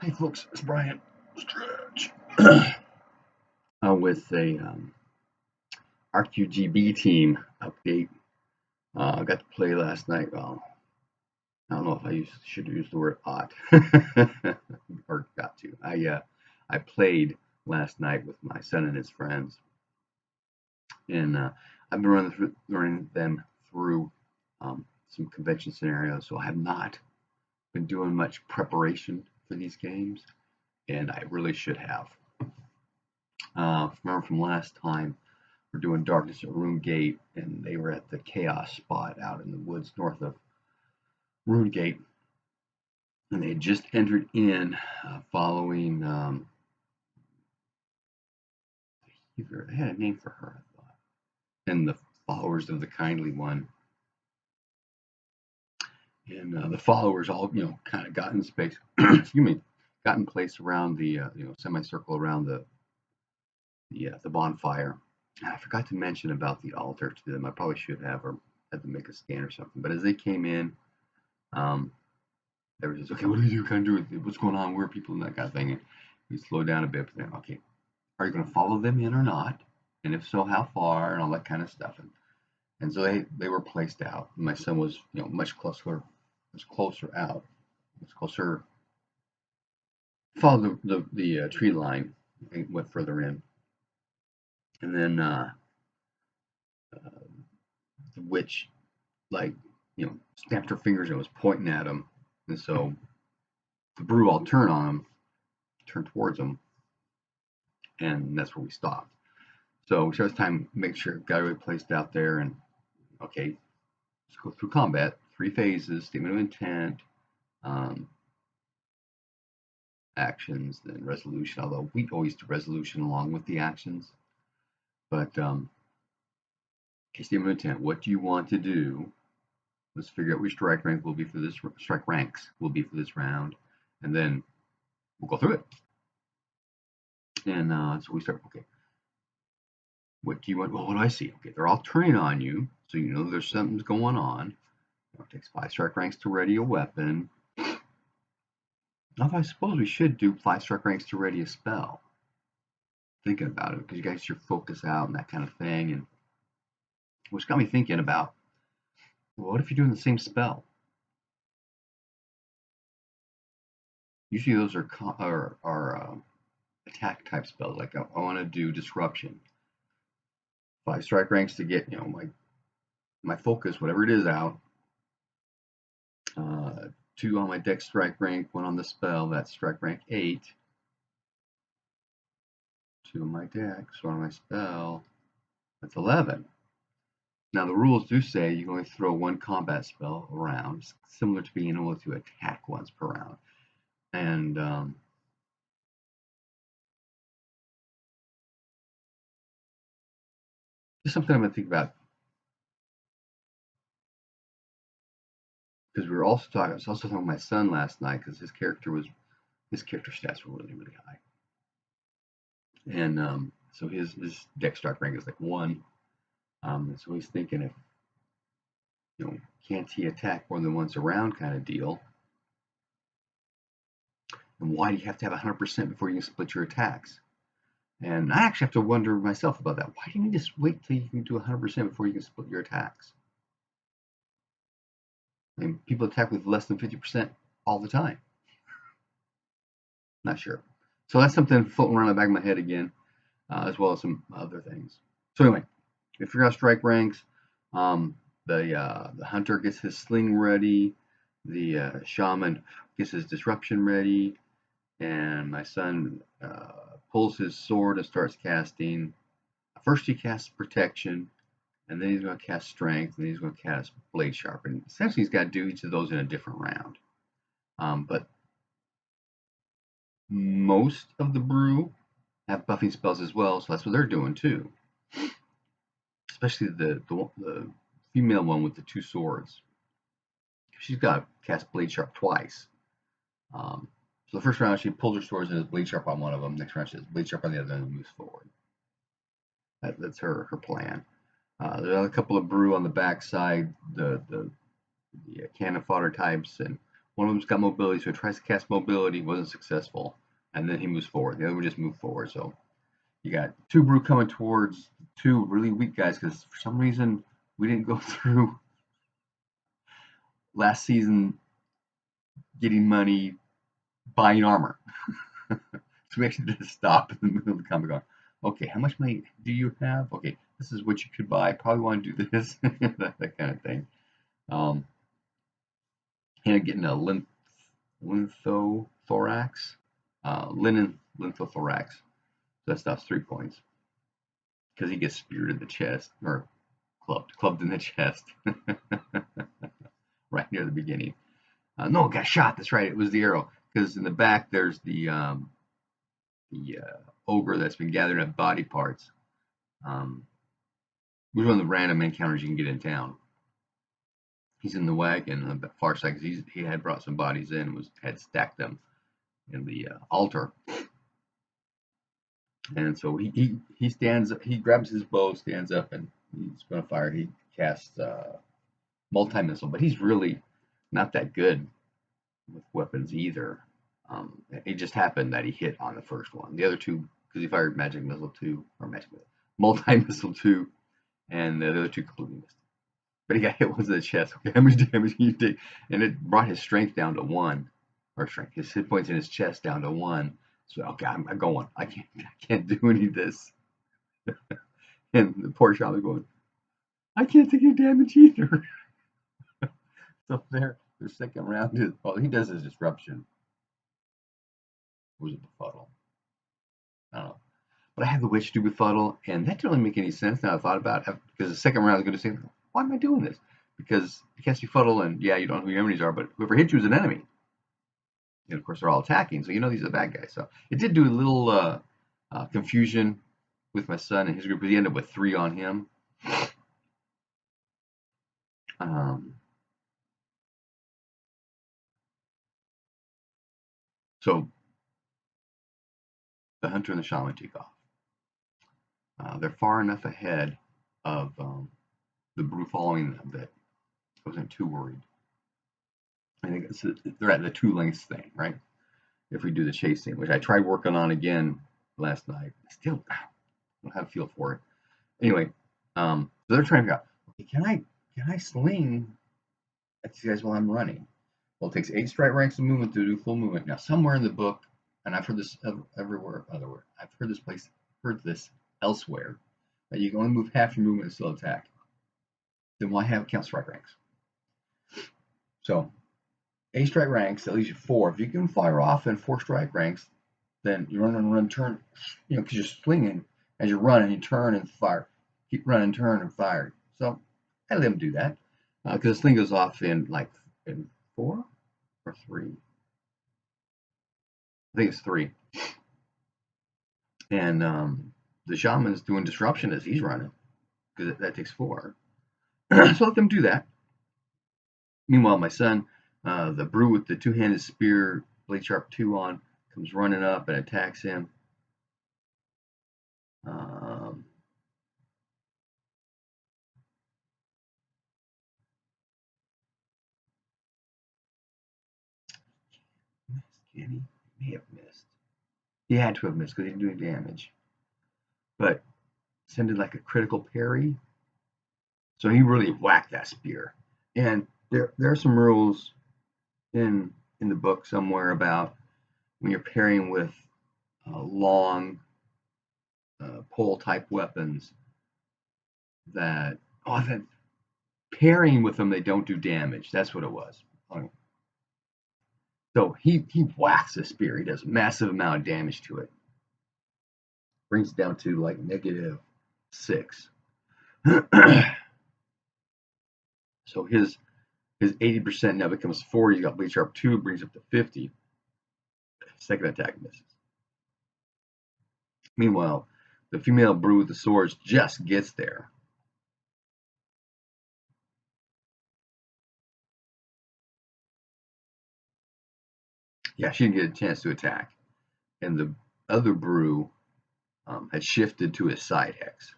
Hey folks, it's Brian. Stretch. With a RQGB team update. I got to play last night. Well, I don't know if should use the word ought or got to. I played last night with my son and his friends, and I've been running them through some convention scenarios. So I have not been doing much preparation for these games, and I really should have. Remember from last time, we're doing Darkness at Runegate, and they were at the Chaos spot out in the woods north of Runegate, and they had just entered in following. They had a name for her, I thought, and the followers of the Kindly One, and the followers all kind of got in space. Excuse me, got in place around the semicircle around the bonfire. I forgot to mention about the altar to them. I probably should have, or had to make a scan or something. But as they came in, they were just, okay, what do we do? Kind of do it. What's going on? Where are people and that kind of thing? And we slowed down a bit. But then, okay, are you going to follow them in or not? And if so, how far? And all that kind of stuff. And so they were placed out. My son was much closer out, much closer. Followed the tree line and went further in. And then the witch, like, snapped her fingers and was pointing at him. And so the brew all turned on him, turned towards him, and that's where we stopped. So it was time to make sure got everybody placed out there, and okay, let's go through combat. 3 phases: statement of intent, actions, then resolution. Although we always do resolution along with the actions, but okay, statement of intent. What do you want to do? Let's figure out which strike ranks will be for this round, and then we'll go through it. And so we start. Okay, what do you want? Well, what do I see? Okay, they're all turning on you, so you know there's something's going on. It takes 5 strike ranks to ready a weapon. Now, I suppose we should do 5 strike ranks to ready a spell. Thinking about it, because you guys your focus out and that kind of thing, and which got me thinking about, well, what if you're doing the same spell? Usually those are attack type spells. Like I want to do disruption. 5 strike ranks to get my focus, whatever it is, out. 2 on my dex strike rank, 1 on the spell. That's strike rank 8. 2 on my dex, 1 on my spell. That's 11. Now the rules do say you can only throw 1 combat spell around, similar to being able to attack once per round. And just something I'm going to think about, because we were also talking. I was also talking with my son last night, because his character stats were really, really high, and so his dex strike rank is like 1. So he's thinking, if can't he attack more than once a round, kind of deal, and why do you have to have 100% before you can split your attacks? And I actually have to wonder myself about that. Why do you just wait till you can do 100% before you can split your attacks? I mean, people attack with less than 50% all the time. Not sure. So that's something floating around the back of my head again, as well as some other things. So anyway, we figure out strike ranks. The hunter gets his sling ready. The shaman gets his disruption ready, and my son pulls his sword and starts casting. First he casts protection, and then he's going to cast strength, and then he's going to cast blade sharp. And essentially he's got to do each of those in a different round. But most of the brew have buffing spells as well, so that's what they're doing too. Especially the female one with the 2 swords. She's got to cast blade sharp twice. So the first round she pulls her swords and has blade sharp on one of them. Next round she has blade sharp on the other and moves forward. That's her plan. There's a couple of brew on the backside, the cannon fodder types, and One of them's got mobility, so he tries to cast mobility, wasn't successful, and then he moves forward. The other one just moved forward. So you got 2 brew coming towards 2 really weak guys because for some reason we didn't go through last season getting money buying armor. So we actually did stop in the middle of the combat going, okay, how much money do you have? Okay, this is what you could buy. Probably want to do this, that kind of thing. And getting a lithothorax, linen lithothorax. So that stuff's 3 points because he gets speared in the chest or clubbed in the chest right near the beginning. No, got shot. That's right. It was the arrow because in the back there's the ogre that's been gathering up body parts. It was one of the random encounters you can get in town. He's in the wagon on the far side because he had brought some bodies in, had stacked them in the altar. And so he stands up, he grabs his bow, stands up, and he's going to fire. He casts multi-missile, but he's really not that good with weapons either. It just happened that he hit on the first one. The other 2, because he fired magic missile 2, or multi-missile 2, and the other 2 completely missed. But he got hit once in the chest. Okay, how much damage can you take? And it brought his strength down to 1, or strength, his hit points in his chest down to 1. So okay, I'm going. I can't do any of this. And the poor shaman going, I can't take any damage either. So their second round is, well, he does his disruption. Was it befuddle? I don't know. But I had the witch do befuddle, and that didn't really make any sense now I thought about it, because the second round I was going to say, why am I doing this? Because you cast befuddle, and yeah, you don't know who your enemies are, but whoever hits you is an enemy. And of course, they're all attacking, so you know these are the bad guys. So it did do a little confusion with my son and his group, but he ended up with 3 on him. So the hunter and the shaman take off. They're far enough ahead of the brew following them that I wasn't too worried. I think they're at the 2 lengths thing, right? If we do the chasing, which I tried working on again last night, still don't have a feel for it. Anyway, so they're trying to figure out, okay, can I sling at these guys while I'm running? Well, it takes 8 strike ranks of movement to do full movement. Now, somewhere in the book, and I've heard this everywhere, I've heard this elsewhere, that you can only move half your movement and still attack. Then why have it count strike ranks? So 8 strike ranks, that leaves you 4. If you can fire off in 4 strike ranks, then you run, turn, because you're swinging as you run and you turn and fire. Keep running, turn, and fire. So I let them do that because this thing goes off in 4 or 3. I think it's 3. And the shaman's doing disruption as he's running because that takes 4. So let them do that. Meanwhile, my son, the brew with the 2-handed spear, blade sharp 2 on, comes running up and attacks him. He may have missed. He had to have missed because he didn't do any damage. But sended like a critical parry. So he really whacked that spear. And there are some rules in the book somewhere about when you're parrying with long pole type weapons that parrying with them, they don't do damage. That's what it was. So he whacks the spear. He does a massive amount of damage to it. Brings it down to like -6. So his 80% now becomes 40. He's got blade sharp 2, brings up to 50. Second attack misses. Meanwhile, the female brew with the swords just gets there. Yeah, she didn't get a chance to attack. And the other brew had shifted to his side hex.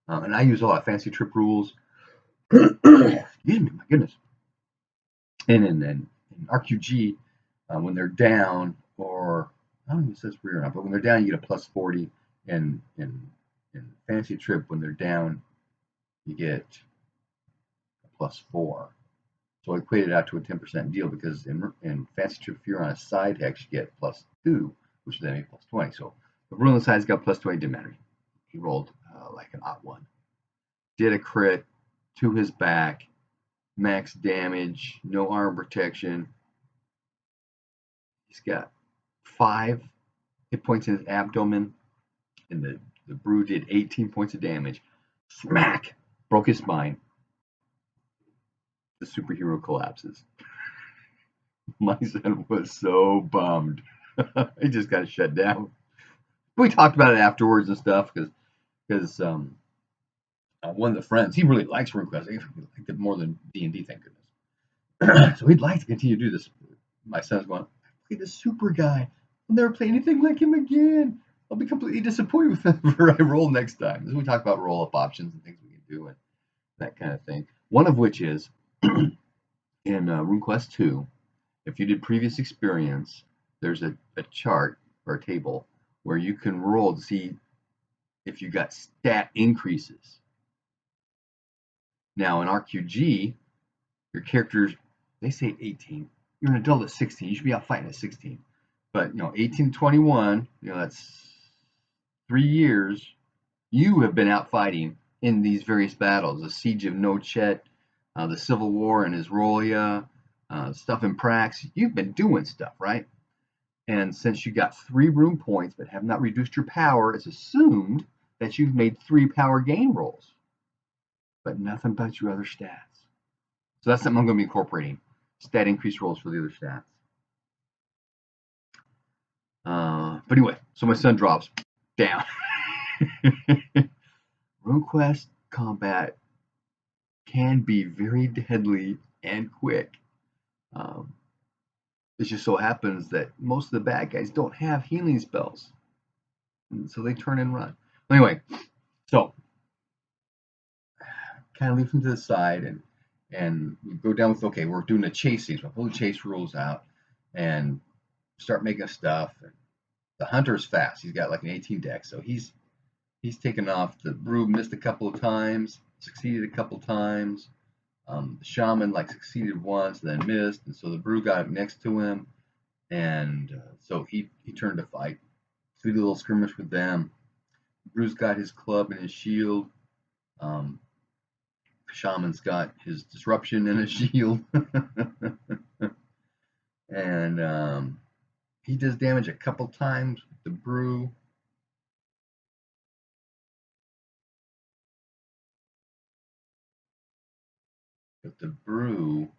And I use a lot of fancy trip rules. Excuse me, my goodness. And in RQG, when they're down, or I don't know if it says free or not, but when they're down, you get a plus 40. In Fantasy Trip, when they're down, you get a plus 4. So I equated out to a 10% deal because in Fantasy Trip, if you're on a side hex, you get plus 2, which then makes plus 20. So the rule on the side's got plus 20, didn't matter. He rolled like an odd 1. Did a crit to his back, max damage, no armor protection. He's got 5 hit points in his abdomen, and the brew did 18 points of damage. Smack! Broke his spine. The superhero collapses. My son was so bummed. He just got shut down. We talked about it afterwards and stuff because one of the friends, he really likes Runequest. He liked it more than D&D, thank goodness. So he'd like to continue to do this. My son's going, play the super guy. I'll never play anything like him again. I'll be completely disappointed with whatever I roll next time. So we talk about roll-up options and things we can do and that kind of thing. One of which is in RuneQuest 2, if you did previous experience, there's a chart or a table where you can roll to see if you got stat increases. Now in RQG, your characters, they say 18. You're an adult at 16. You should be out fighting at 16. But 18 to 21, that's 3 years. You have been out fighting in these various battles: the Siege of Nochet, the Civil War in Isrolia, stuff in Prax. You've been doing stuff, right? And since you got 3 rune points but have not reduced your power, it's assumed that you've made 3 power gain rolls, but nothing about your other stats. So that's something I'm going to be incorporating: stat increase rolls for the other stats. But anyway, so my son drops down. RuneQuest combat can be very deadly and quick. It just so happens that most of the bad guys don't have healing spells, and so they turn and run. Anyway, so kind of leave them to the side and we go down with, okay, we're doing a chase season. We'll pull the chase rules out and start making stuff. And the hunter's fast. He's got like an 18 dex, so he's taken off. The brew missed a couple of times, succeeded a couple of times. The shaman succeeded once and then missed, and so the brew got next to him, and so he turned to fight. So we did a little skirmish with them. Brew's got his club and his shield. Shaman's got his disruption and his shield. And he does damage a couple times with the brew. But the brew,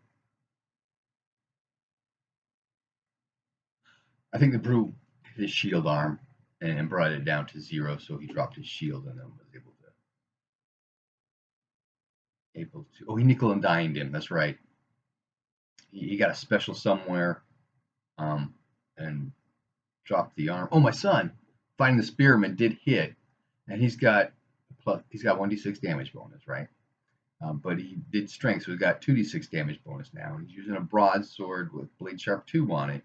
I think the brew hit his shield arm and brought it down to 0, so he dropped his shield and then was able to. Oh, he nickel and dimed him. That's right. He got a special somewhere, and dropped the arm. Oh, my son, fighting the spearman, did hit, and he's got 1d6 damage bonus, right? But he did strength, so he got 2d6 damage bonus now. He's using a broadsword with blade sharp 2 on it.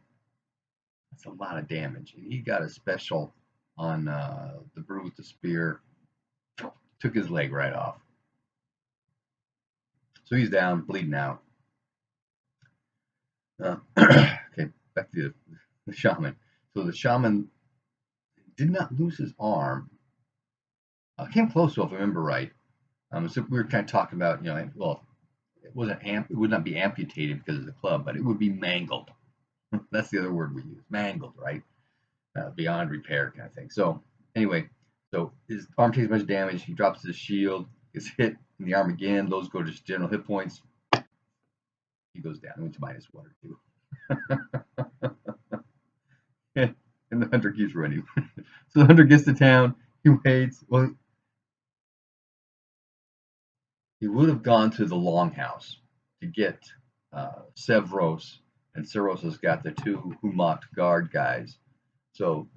That's a lot of damage. And he got a special on the brew with the spear. Took his leg right off. So he's down, bleeding out. Okay, back to the shaman. So the shaman did not lose his arm. Came close to, if I remember right. So we were kind of talking about, well, it would not be amputated because of the club, but it would be mangled. That's the other word we use, mangled, right? Beyond repair kind of thing. So anyway, so his arm takes a bunch of damage. He drops his shield, gets hit in the arm again. Those go to just general hit points. He goes down. He went to -1 or 2. And the hunter keeps running. So the hunter gets to town. He waits. Well, he would have gone to the longhouse to get Sevros, and Sevros has got the 2 Humoct guard guys. So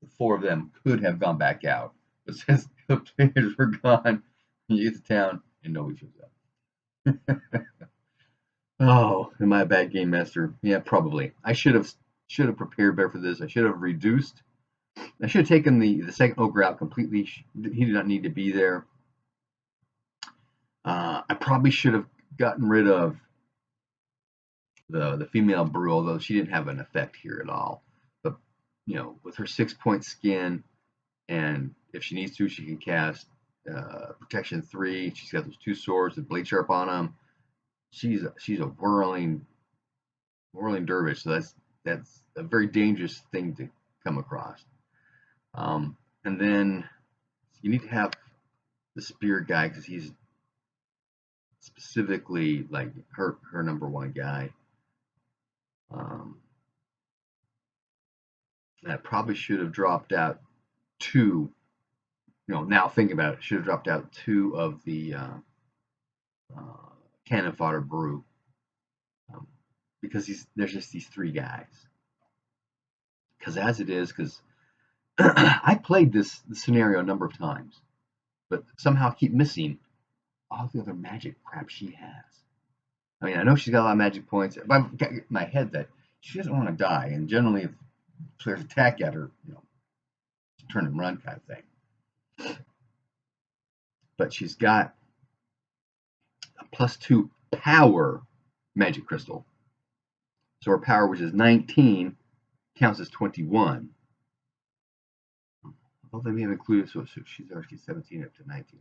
the 4 of them could have gone back out. But since the players were gone, you get to town and nobody shows up. Oh, am I a bad game master? Yeah, probably. I should have prepared better for this. I should have reduced. I should have taken the second ogre out completely. He did not need to be there. I probably should have gotten rid of the female brew, although she didn't have an effect here at all. But with her 6-point skin, and if she needs to, she can cast protection 3. She's got those 2 swords with blade sharp on them. She's a whirling dervish. So that's a very dangerous thing to come across. And then you need to have the spear guy because he's specifically like her number 1 guy. That probably should have dropped out 2. Now thinking about it, should have dropped out 2 of the cannon fodder brew because there's just these 3 guys. Because as it is, because I played this scenario a number of times, but somehow keep missing all the other magic crap she has. I mean, I know she's got a lot of magic points, but I've got in my head that she doesn't want to die, and generally, if players attack at her, turn and run kind of thing. But she's got a +2 power magic crystal, so her power, which is 19, counts as 21. Although they may have included, so she's already 17 up to 19.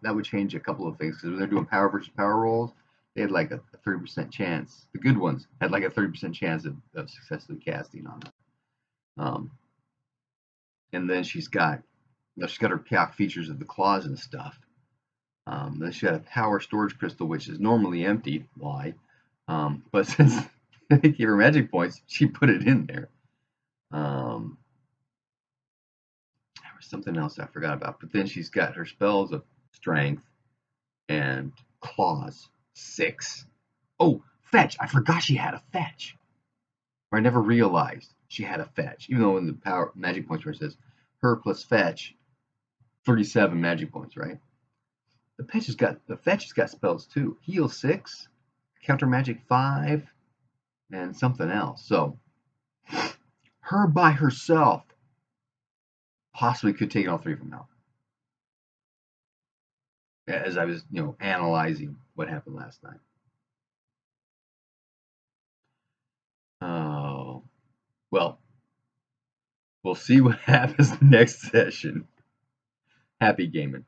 That would change a couple of things because when they're doing power versus power rolls, they had like a 30% chance. The good ones had like a 30% chance of successfully casting on it. And then she's got her chaotic features of the claws and stuff. Then she got a power storage crystal, which is normally emptied. Why? But since they gave her magic points, she put it in there. There was something else I forgot about. But then she's got her spells of strength and claws 6. Oh, fetch! I forgot she had a fetch. Or I never realized she had a fetch, even though in the power magic points where it says her plus fetch, 37 magic points, right? The fetch has got spells too. Heal 6, counter magic 5, and something else. So her by herself possibly could take all 3 from out. As I was, analyzing what happened last night. Oh, well, we'll see what happens next session. Happy gaming.